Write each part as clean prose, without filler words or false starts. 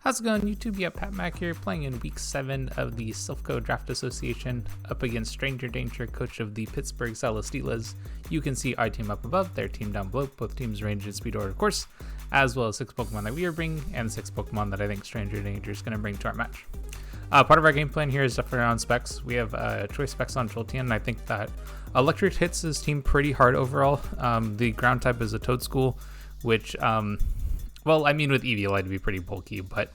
How's it going, YouTube? Yeah, Pat Mac here, playing in Week 7 of the Silph Co Draft Association, up against StrangerDanger, coach of the Pittsburgh Celesteelas. You can see our team up above, their team down below, both teams range and speed order, of course, as well as 6 Pokemon that we are bringing, and 6 Pokemon that I think StrangerDanger is going to bring to our match. Part of our game plan here is definitely around specs. We have choice specs on Jolteon, and I think that Electric hits his team pretty hard overall. The ground type is a Toedscool, which, well, I mean, with Eevee, it'd be pretty bulky, but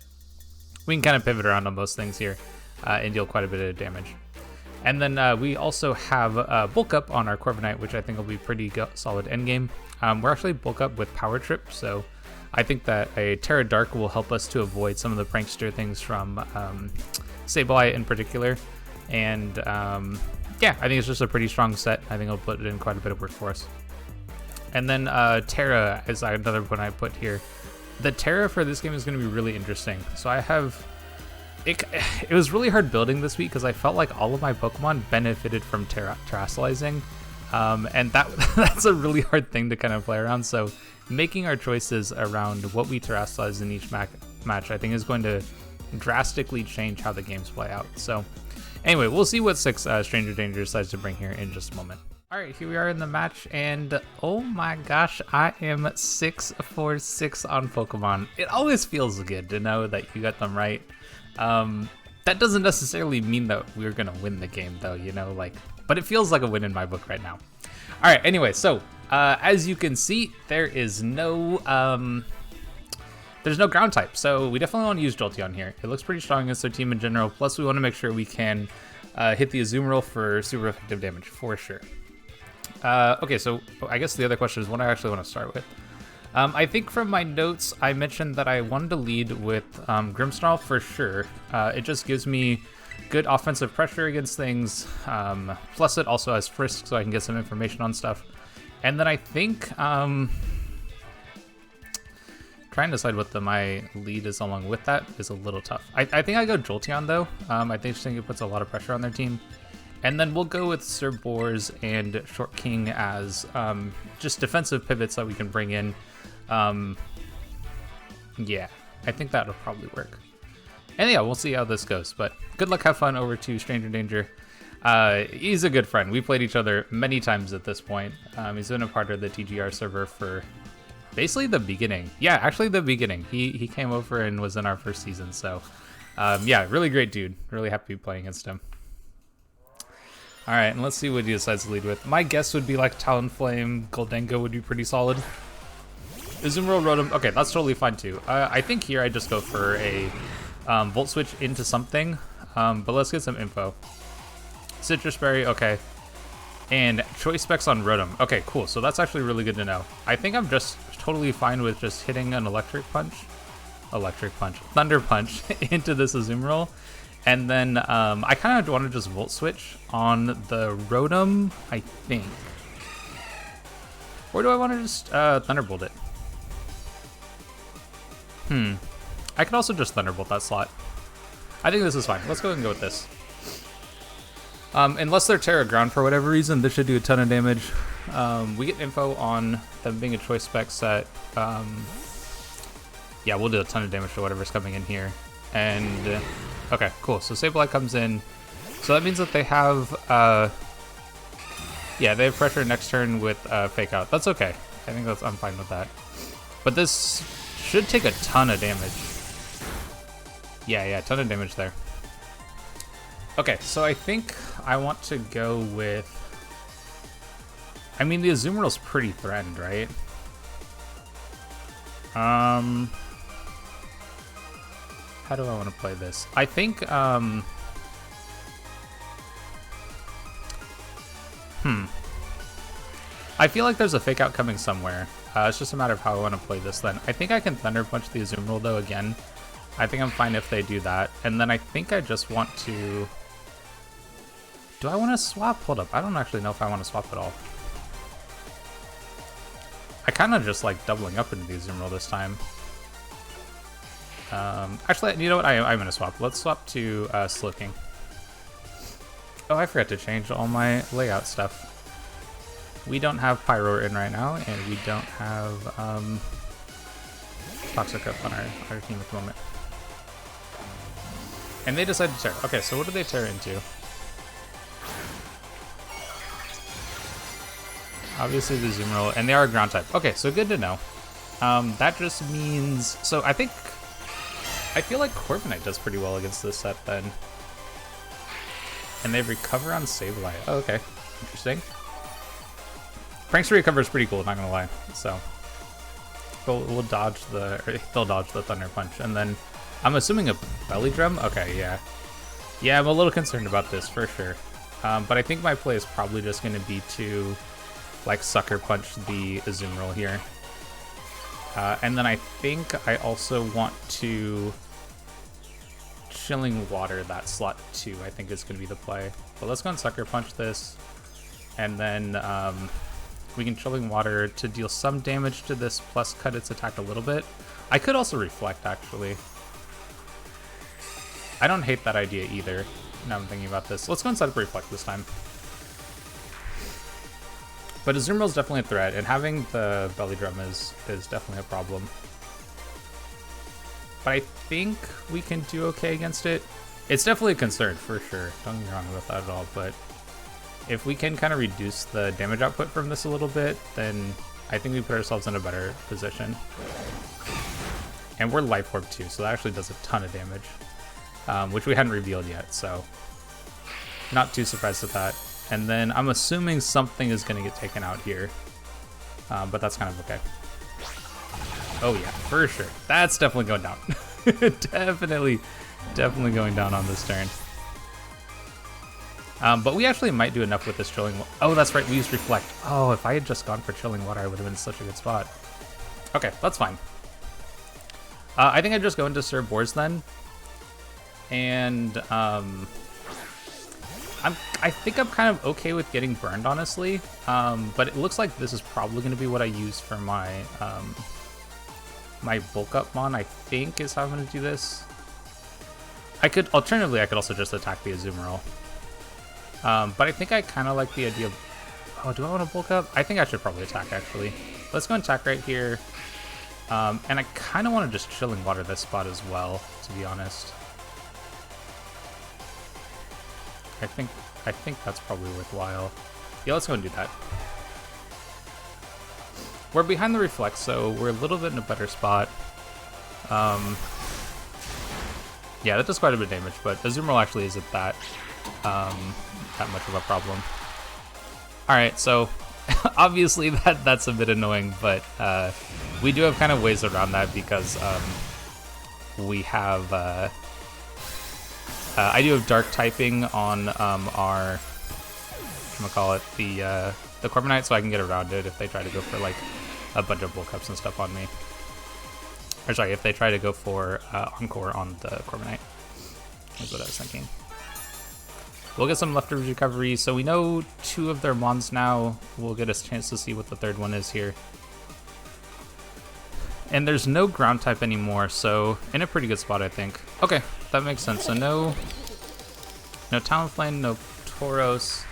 we can kind of pivot around on most things here and deal quite a bit of damage. And then we also have Bulk Up on our Corviknight, which I think will be pretty solid endgame. We're actually Bulk Up with Power Trip, so I think that a Terra Dark will help us to avoid some of the Prankster things from Sableye in particular. And yeah, I think it's just a pretty strong set. I think it'll put in quite a bit of work for us. And then Terra is another one I put here. The Terra for this game is going to be really interesting. So I have... It was really hard building this week because I felt like all of my Pokemon benefited from terrestrializing. And that's a really hard thing to kind of play around. So making our choices around what we terrestrialize in each match, I think, is going to drastically change how the games play out. So anyway, we'll see what 6 StrangerDanger decides to bring here in just a moment. Alright, here we are in the match, and oh my gosh, I am 6 for 6 on Pokemon. It always feels good to know that you got them right. That doesn't necessarily mean that we're gonna win the game though, you know, like, but it feels like a win in my book right now. Alright, anyway, so as you can see, there's no ground type, so we definitely want to use Jolteon here. It looks pretty strong against their team in general, plus we want to make sure we can hit the Azumarill for super effective damage, for sure. Okay, so I guess the other question is what I actually want to start with. I think from my notes, I mentioned that I wanted to lead with Grimmsnarl for sure. It just gives me good offensive pressure against things, plus it also has Frisk, so I can get some information on stuff. And then I think, trying to decide what my lead is along with that is a little tough. I think I go Jolteon though. I think it puts a lot of pressure on their team. And then we'll go with Sir Boars and Short King as just defensive pivots that we can bring in. Yeah, I think that'll probably work. And yeah, we'll see how this goes. But good luck, have fun over to StrangerDanger. He's a good friend. We played each other many times at this point. He's been a part of the TGR server for basically the beginning. Yeah, actually the beginning. He came over and was in our first season. So yeah, really great dude. Really happy to be playing against him. All right, and let's see what he decides to lead with. My guess would be like Talonflame, Goldengo would be pretty solid. Azumarill, Rotom, okay, that's totally fine too. I think here I just go for a Volt Switch into something, but let's get some info. Citrus Berry, okay. And choice specs on Rotom. Okay, cool, so that's actually really good to know. I think I'm just totally fine with just hitting an Thunder Punch into this Azumarill. And then I kind of want to just Volt Switch on the Rotom, I think. Or do I want to just Thunderbolt it? I could also just Thunderbolt that slot. I think this is fine. Let's go ahead and go with this. Unless they're Terra Ground for whatever reason, this should do a ton of damage. We get info on them being a choice spec set. Yeah, we'll do a ton of damage to whatever's coming in here. And okay, cool. So Sableye comes in. So that means that they have, yeah, they have pressure next turn with Fake Out. That's okay. I think I'm fine with that. But this should take a ton of damage. Yeah, a ton of damage there. Okay, so I think I want to go with... I mean, the Azumarill's pretty threatened, right? How do I want to play this? I think, I feel like there's a Fake Out coming somewhere. It's just a matter of how I want to play this then. I think I can Thunder Punch the Azumarill though again. I think I'm fine if they do that. And then I think I just want to... Do I want to swap? Hold up. I don't actually know if I want to swap at all. I kind of just like doubling up into the Azumarill this time. Actually, you know what? I'm going to swap. Let's swap to Slowking. Oh, I forgot to change all my layout stuff. We don't have Pyro in right now, and we don't have Toxic up on our team at the moment. And they decided to tear. Okay, so what did they tear into? Obviously the Azumarill, and they are ground type. Okay, so good to know. That just means... So I feel like Corviknight does pretty well against this set then. And they recover on Sableye. Oh, okay. Interesting. Prankster recover is pretty cool, not gonna lie. So we'll dodge the... They'll dodge the Thunder Punch. And then I'm assuming a Belly Drum? Okay, yeah. Yeah, I'm a little concerned about this, for sure. But I think my play is probably just gonna be to... like Sucker Punch the Azumarill here. And then I think I also want to Chilling Water that slot too, I think is going to be the play. But let's go and Sucker Punch this. And then we can Chilling Water to deal some damage to this plus cut its attack a little bit. I could also Reflect actually. I don't hate that idea either, now I'm thinking about this. Let's go and set up Reflect this time. But Azumarill's definitely a threat, and having the Belly Drum is definitely a problem. But I think we can do okay against it. It's definitely a concern, for sure. Don't get me wrong about that at all, but if we can kind of reduce the damage output from this a little bit, then I think we put ourselves in a better position. And we're Life Orb too, so that actually does a ton of damage, which we hadn't revealed yet, so not too surprised at that. And then I'm assuming something is going to get taken out here. But that's kind of okay. Oh yeah, for sure. That's definitely going down. definitely going down on this turn. But we actually might do enough with this Chilling Water. Oh, that's right, we used Reflect. Oh, if I had just gone for Chilling Water, I would have been in such a good spot. Okay, that's fine. I think I'd just go into Sir Boars then. And... I think I'm kind of okay with getting burned, honestly, but it looks like this is probably going to be what I use for my my bulk up mon, I think is how I'm going to do this. Alternatively, I could also just attack the Azumarill. But I think I kind of like the idea of, oh, do I want to bulk up? I think I should probably attack, actually. Let's go and attack right here. And I kind of want to just Chilling Water this spot as well, to be honest. I think that's probably worthwhile. Yeah, let's go and do that. We're behind the Reflect, so we're a little bit in a better spot. Yeah, that does quite a bit of damage, but Azumarill actually isn't that much of a problem. Alright, so obviously that's a bit annoying, but we do have kind of ways around that because we have... I do have Dark typing on our, the Corviknight, so I can get around it if they try to go for like a bunch of bulk ups and stuff on me. Or sorry, if they try to go for Encore on the Corviknight. That's what I was thinking. We'll get some leftover recovery, so we know 2 of their mons now. We'll get a chance to see what the 3rd one is here. And there's no ground type anymore, so in a pretty good spot, I think. Okay, that makes sense. So no Talonflame, no Tauros.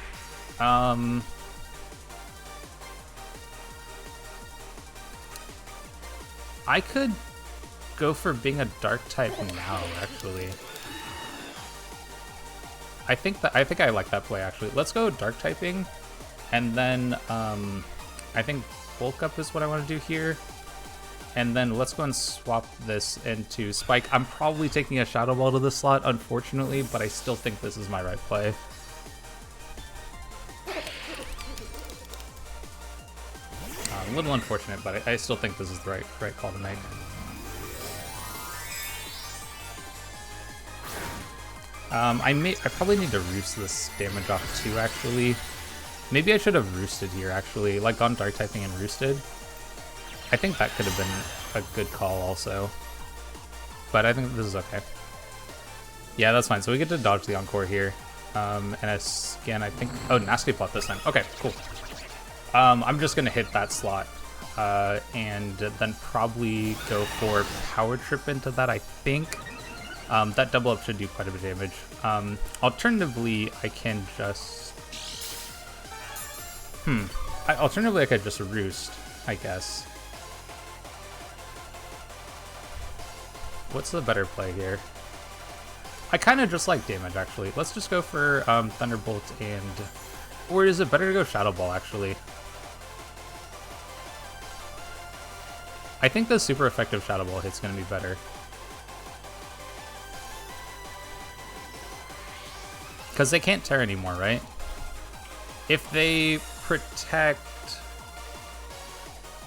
I could go for being a dark type now, actually. I think I like that play, actually. Let's go dark typing, and then I think bulk up is what I want to do here. And then let's go and swap this into Spike. I'm probably taking a Shadow Ball to this slot, unfortunately, but I still think this is my right play. A little unfortunate, but I still think this is the right call to make. I probably need to roost this damage off too, actually. Maybe I should have roosted here, actually, like gone dark typing and roosted. I think that could have been a good call also. But I think this is okay. Yeah, that's fine. So we get to dodge the Encore here. And again, I think... Oh, Nasty Plot this time. Okay, cool. I'm just going to hit that slot. And then probably go for Power Trip into that, I think. That double up should do quite a bit of damage. Alternatively, I can just... Alternatively, I could just Roost, I guess. What's the better play here? I kind of just like damage, actually. Let's just go for Thunderbolt and... Or is it better to go Shadow Ball, actually? I think the super effective Shadow Ball hit's going to be better. Because they can't tear anymore, right? If they protect...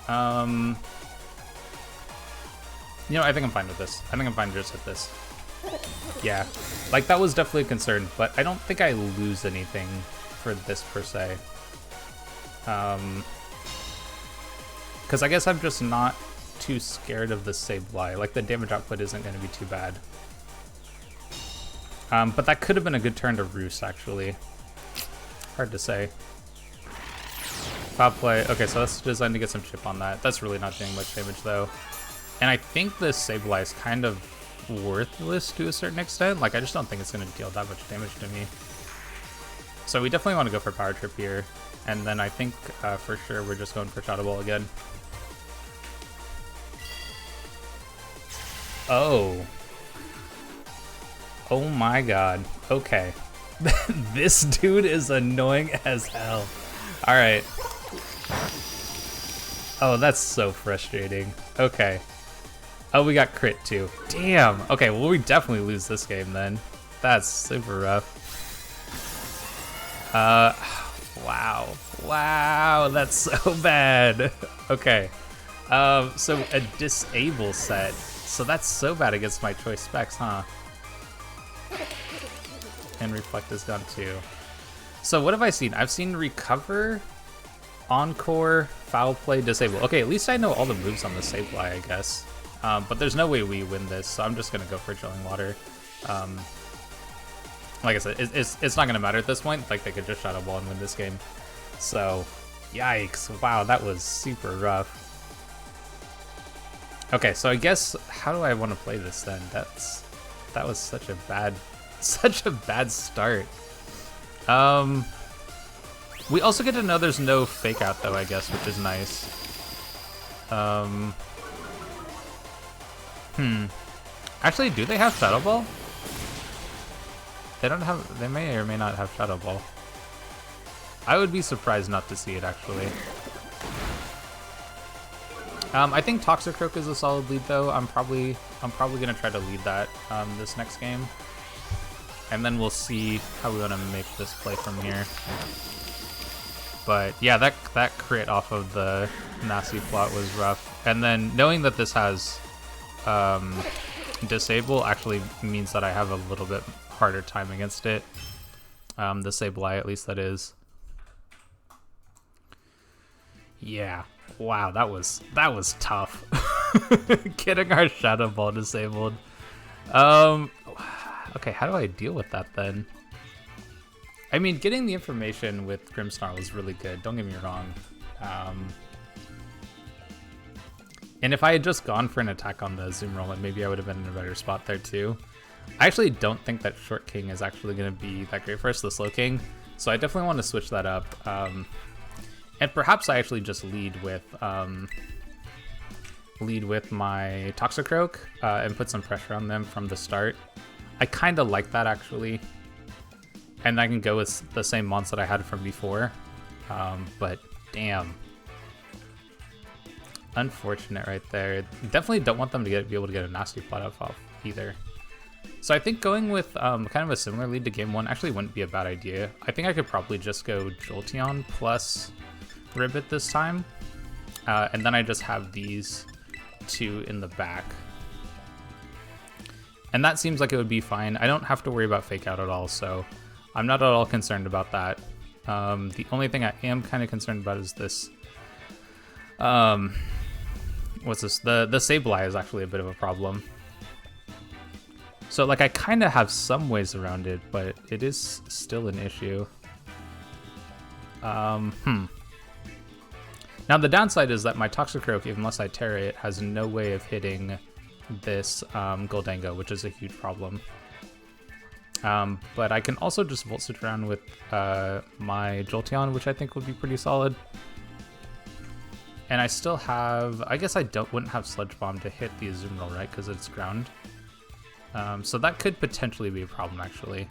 You know, I think I'm fine with this. I think I'm fine just with this. Yeah, like that was definitely a concern, but I don't think I lose anything for this per se. Because I guess I'm just not too scared of the Sableye. Like the damage output isn't going to be too bad. But that could have been a good turn to Roost, actually. Hard to say. Foul play. Okay, so that's designed to get some chip on that. That's really not doing much damage, though. And I think this Sableye is kind of worthless to a certain extent. Like, I just don't think it's going to deal that much damage to me. So we definitely want to go for Power Trip here. And then I think for sure we're just going for Shadow Ball again. Oh. Oh my god. Okay. This dude is annoying as hell. Alright. Oh, that's so frustrating. Okay. Oh, we got crit too. Damn. Okay, well, we definitely lose this game then. That's super rough. Wow. Wow, that's so bad. Okay. So a disable set. So that's so bad against my choice specs, huh? And Reflect is gone too. So what have I seen? I've seen Recover, Encore, Foul Play, Disable. Okay, at least I know all the moves on the Sableye, I guess. But there's no way we win this, so I'm just gonna go for Drilling Water. Like I said, it's not gonna matter at this point. Like, they could just Shadow Ball and win this game. So, yikes. Wow, that was super rough. Okay, so I guess, how do I want to play this then? That was such a bad start. We also get to know there's no Fake Out though, I guess, which is nice. Actually, do they have Shadow Ball? They don't have, they may or may not have Shadow Ball. I would be surprised not to see it, actually. I think Toxicroak is a solid lead though. I'm probably gonna try to lead that this next game. And then we'll see how we want to make this play from here. But yeah, that crit off of the Nasty Plot was rough. And then knowing that this has Disable actually means that I have a little bit harder time against it. The Sableye, at least, that is. Yeah. Wow, that was tough. Getting our Shadow Ball disabled. Okay, how do I deal with that then? I mean, getting the information with Grimmsnarl was really good, don't get me wrong. And if I had just gone for an attack on the Zoom Roll, maybe I would have been in a better spot there too. I actually don't think that Short King is actually going to be that great for us, the Slow King. So I definitely want to switch that up. And perhaps I actually just lead with my Toxicroak and put some pressure on them from the start. I kind of like that, actually. And I can go with the same mons that I had from before. But damn. Unfortunate right there. Definitely don't want them to be able to get a Nasty Plot off either. So I think going with kind of a similar lead to game one actually wouldn't be a bad idea. I think I could probably just go Jolteon plus Ribbit this time. And then I just have these two in the back. And that seems like it would be fine. I don't have to worry about Fake Out at all, so I'm not at all concerned about that. The only thing I am kind of concerned about is this. What's this? The Sableye is actually a bit of a problem. So, like, I kind of have some ways around it, but it is still an issue. Now, the downside is that my Toxicroak, unless I tear it, has no way of hitting this Goldango, which is a huge problem. But I can also just Volt Switch around with my Jolteon, which I think would be pretty solid. And I still have... I guess I wouldn't have Sludge Bomb to hit the Azumarill, right? Because it's ground. So that could potentially be a problem, actually.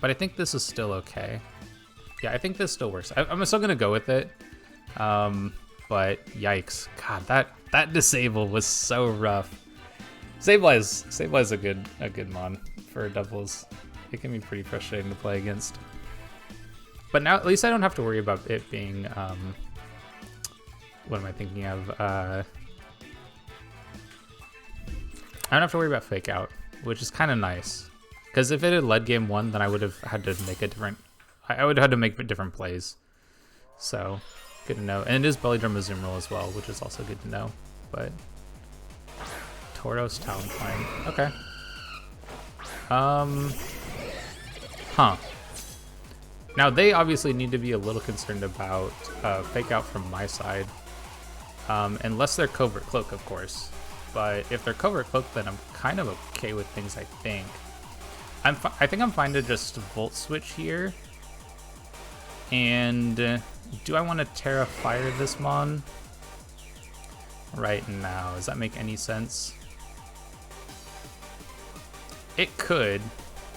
But I think this is still okay. Yeah, I think this still works. I'm still gonna go with it. But yikes. God, that disable was so rough. Sableye is a good mon for doubles. It can be pretty frustrating to play against. But now at least I don't have to worry about it being what am I thinking of? I don't have to worry about fake out, which is kind of nice. Because if it had led game 1, then I would have had to make a different... I would have had to make different plays. So, good to know. And it is Belly Drum Azumarill as well, which is also good to know. But... Tauros Talonflame. Okay. Huh. Now, they obviously need to be a little concerned about fake out from my side. Unless they're Covert Cloak, of course. But if they're Covert Cloak, then I'm kind of okay with things, I think. I think I'm fine to just Volt Switch here. And do I want to Terra Fire this mon right now? Does that make any sense? It could.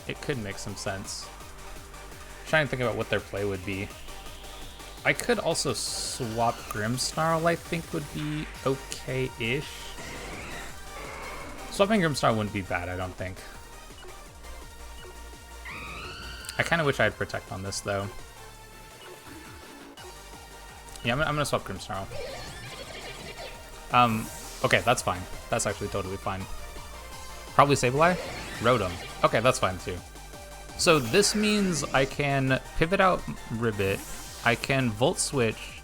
It could make some sense. I'm trying to think about what their play would be. I could also swap Grimmsnarl, I think would be okay-ish. Swapping Grimmsnarl wouldn't be bad, I don't think. I kind of wish I had Protect on this, though. Yeah, I'm gonna swap Grimmsnarl. Okay, that's fine. That's actually totally fine. Probably Sableye? Rotom. Okay, that's fine, too. So this means I can pivot out Ribbit, I can Volt Switch,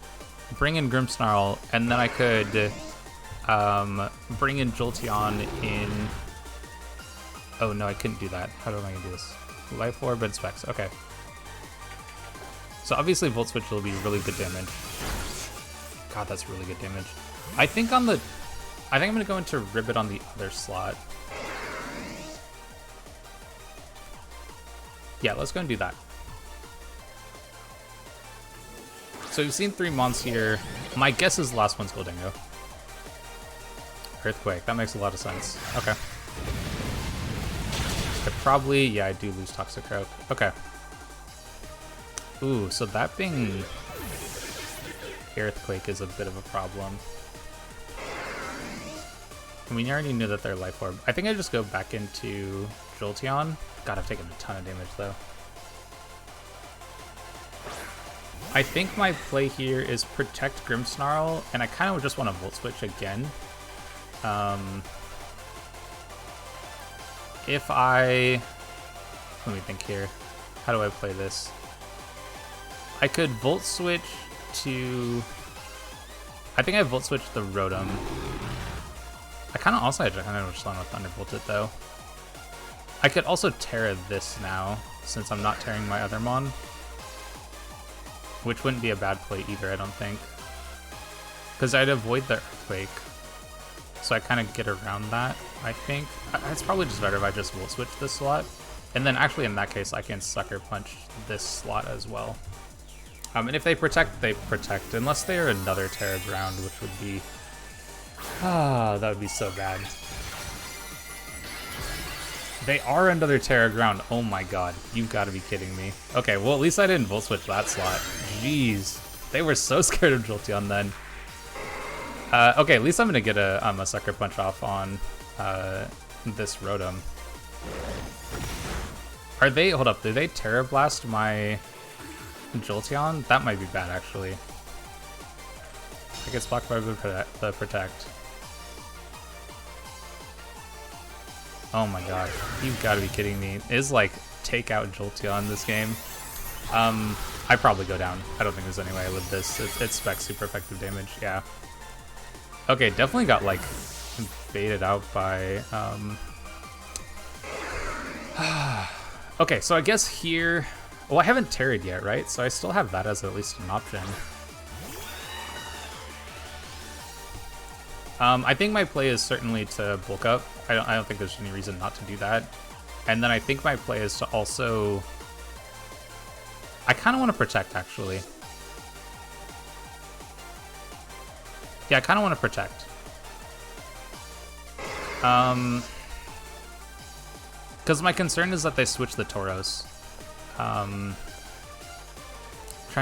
bring in Grimmsnarl, and then I could bring in Jolteon in... Oh no, I couldn't do that. How am I gonna do this? Life Orb and Specs. Okay. So obviously Volt Switch will be really good damage. God, that's really good damage. I think I'm gonna go into Ribbit on the other slot. Yeah, let's go and do that. So we've seen 3 mons here. My guess is the last one's Goldingo. Earthquake, that makes a lot of sense. Okay. Probably, yeah, I do lose Toxicroak. Okay. Ooh, so that being Earthquake is a bit of a problem. I mean, you already knew that they're Life Orb. I think I just go back into Jolteon. God, I've taken a ton of damage, though. I think my play here is Protect Grimmsnarl, and I kind of just want to Volt Switch again. If I... Let me think here. How do I play this? I could Volt Switch to... I think I Volt Switch the Rotom. I kind of also just want to Thunderbolt it, though. I could also Terra this now, since I'm not tearing my other mon. Which wouldn't be a bad play either, I don't think. Because I'd avoid the Earthquake. So I kind of get around that, I think. It's probably just better if I just Volt Switch this slot. And then actually in that case, I can Sucker Punch this slot as well. And if they protect, they protect. Unless they are another Terra Ground, which would be... that would be so bad. They are another Terra Ground. Oh my god. You've got to be kidding me. Okay, well at least I didn't Volt Switch that slot. Jeez. They were so scared of Jolteon then. Okay, at least I'm going to get a Sucker Punch off on this Rotom. Are they... Hold up. Do they Terra Blast my Jolteon? That might be bad, actually. I guess blocked by the Protect. Oh my god. You've got to be kidding me. It is like take out Jolteon this game. I probably go down. I don't think there's any way I live this. It's spec super effective damage. Yeah. Okay, definitely got like baited out by... Okay, so I guess here... Well, I haven't Terra'd yet, right? So I still have that as at least an option. I think my play is certainly to bulk up. I don't think there's any reason not to do that. And then I think my play is to also... I kind of want to protect, actually. Yeah, I kind of want to protect. Because my concern is that they switch the Tauros. Trying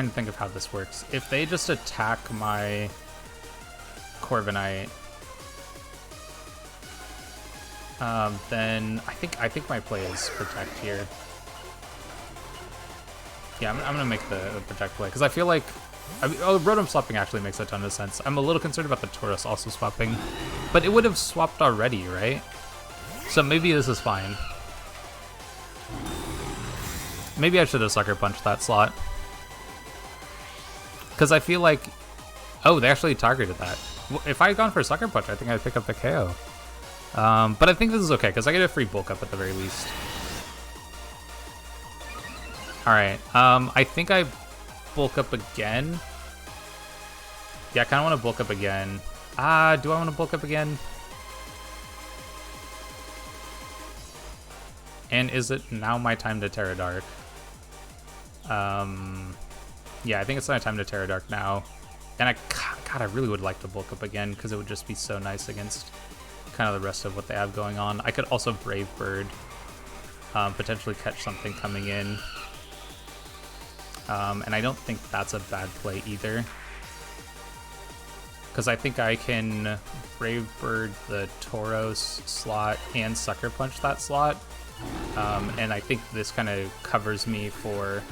to think of how this works. If they just attack my Corviknight, then I think my play is protect here. Yeah, I'm gonna make the protect play because I feel like Rotom swapping actually makes a ton of sense. I'm a little concerned about the Tauros also swapping, but it would have swapped already, right? So maybe this is fine. Maybe I should have Sucker Punched that slot. Because I feel like... Oh, they actually targeted that. If I had gone for Sucker Punch, I think I'd pick up the KO. But I think this is okay, because I get a free bulk up at the very least. Alright, I think I bulk up again. Yeah, I kind of want to bulk up again. Do I want to bulk up again? And is it now my time to Terra Dark? Yeah, I think it's my time to Terra Dark now. And God, I really would like to bulk up again because it would just be so nice against kind of the rest of what they have going on. I could also Brave Bird, potentially catch something coming in. And I don't think that's a bad play either. Because I think I can Brave Bird the Tauros slot and Sucker Punch that slot. And I think this kind of covers me for...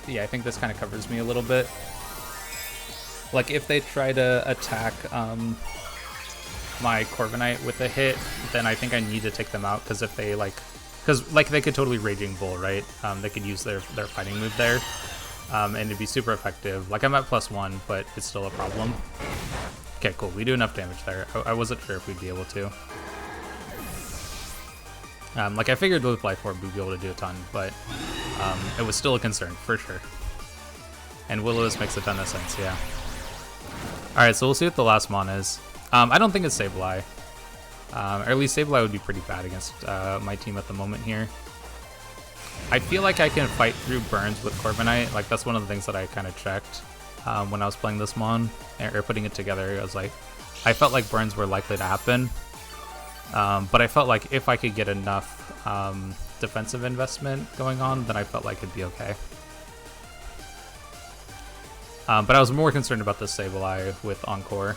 Yeah, I think this kind of covers me a little bit. Like, if they try to attack my Corviknight with a hit, then I think I need to take them out, because if they, like... Because, like, they could totally Raging Bull, right? They could use their fighting move there, and it'd be super effective. Like, I'm at +1, but it's still a problem. Okay, cool. We do enough damage there. I wasn't sure if we'd be able to. Like, I figured with Life Orb we'd be able to do a ton, but it was still a concern, for sure. And Will-O-Wisp makes a ton of sense, yeah. Alright, so we'll see what the last mon is. I don't think it's Sableye. Or at least Sableye would be pretty bad against my team at the moment here. I feel like I can fight through burns with Corviknight. Like, that's one of the things that I kind of checked when I was playing this mon, or putting it together. I was like, I felt like burns were likely to happen. But I felt like if I could get enough defensive investment going on, then I felt like it'd be okay. But I was more concerned about the Sableye with Encore,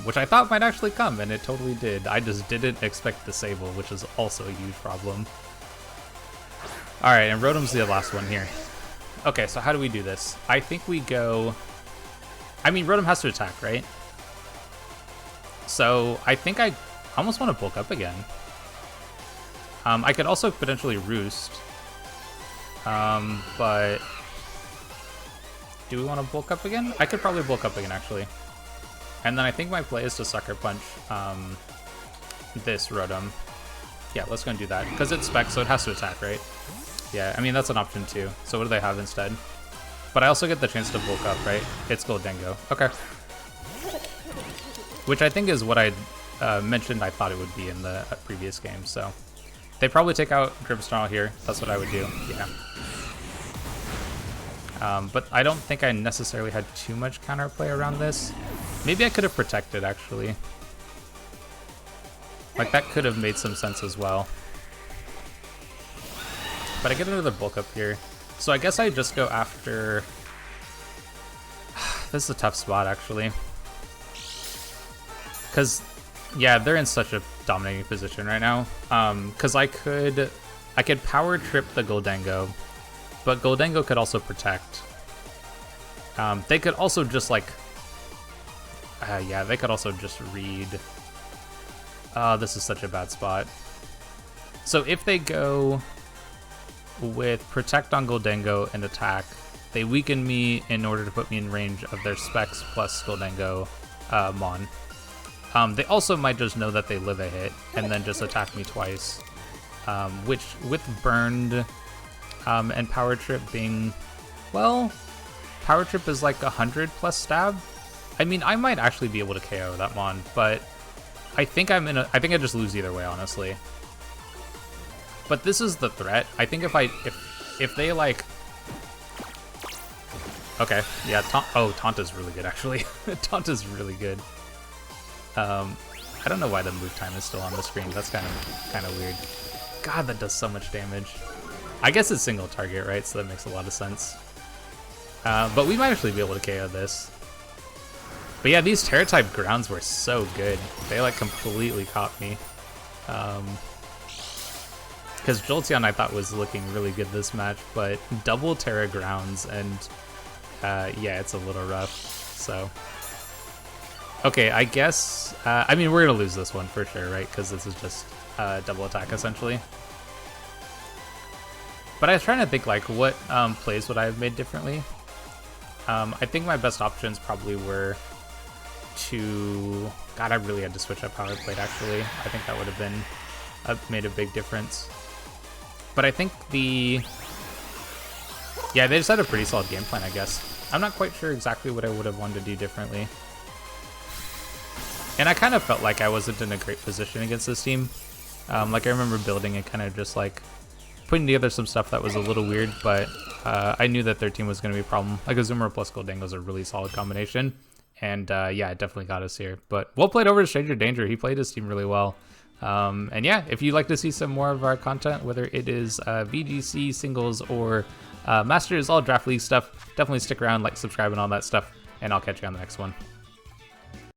which I thought might actually come, and it totally did. I just didn't expect the Sable, which is also a huge problem. Alright, and Rotom's the last one here. Okay, so how do we do this? I think we go... I mean, Rotom has to attack, right? So I think I almost want to bulk up again. I could also potentially Roost. But... Do we want to bulk up again? I could probably bulk up again, actually. And then I think my play is to Sucker Punch this Rotom. Yeah, let's go and do that. Because it's Spec, so it has to attack, right? Yeah, I mean, that's an option too. So what do they have instead? But I also get the chance to bulk up, right? It's Gholdengo. Okay. Which I think is what I mentioned I thought it would be in the previous game, so... They probably take out Grimmsnarl here. That's what I would do, yeah. But I don't think I necessarily had too much counterplay around this. Maybe I could have protected, actually. Like, that could have made some sense as well. But I get another bulk up here. So I guess I just go after... This is a tough spot, actually. Because, yeah, they're in such a dominating position right now. Because I could power trip the Gholdengo, but Gholdengo could also protect. They could also just, like... yeah, they could also just read... this is such a bad spot. So if they go with Protect on Gholdengo and attack, they weaken me in order to put me in range of their Specs plus Gholdengo Mon. They also might just know that they live a hit and then just attack me twice, which with Burned and Power Trip being, well, Power Trip is like 100 plus stab. I mean, I might actually be able to KO that Mon, but I think I think I just lose either way, honestly. But this is the threat. I think if they like... Okay, yeah, Taunt is really good, actually. Taunt is really good. I don't know why the move time is still on the screen. That's kind of weird. God, that does so much damage. I guess it's single target, right? So that makes a lot of sense. But we might actually be able to KO this. But yeah, these Terra type grounds were so good. They like completely caught me. Because Jolteon I thought was looking really good this match, but double Terra grounds and yeah, it's a little rough. So okay, I guess I mean we're gonna lose this one for sure, right? Because this is just double attack essentially. But I was trying to think like what plays would I have made differently. I think my best options probably were to... God, I really had to switch up how I played, actually. I think that would have been made a big difference. But I think yeah, they just had a pretty solid game plan, I guess. I'm not quite sure exactly what I would have wanted to do differently. And I kind of felt like I wasn't in a great position against this team. Like I remember building and kind of just like putting together some stuff that was a little weird, but I knew that their team was going to be a problem. Like Azumarill plus Goldango is a really solid combination. And yeah, it definitely got us here. But well played over to StrangerDanger. He played his team really well. And yeah, if you'd like to see some more of our content, whether it is VGC, singles, or Masters, all Draft League stuff, definitely stick around, like, subscribe, and all that stuff. And I'll catch you on the next one.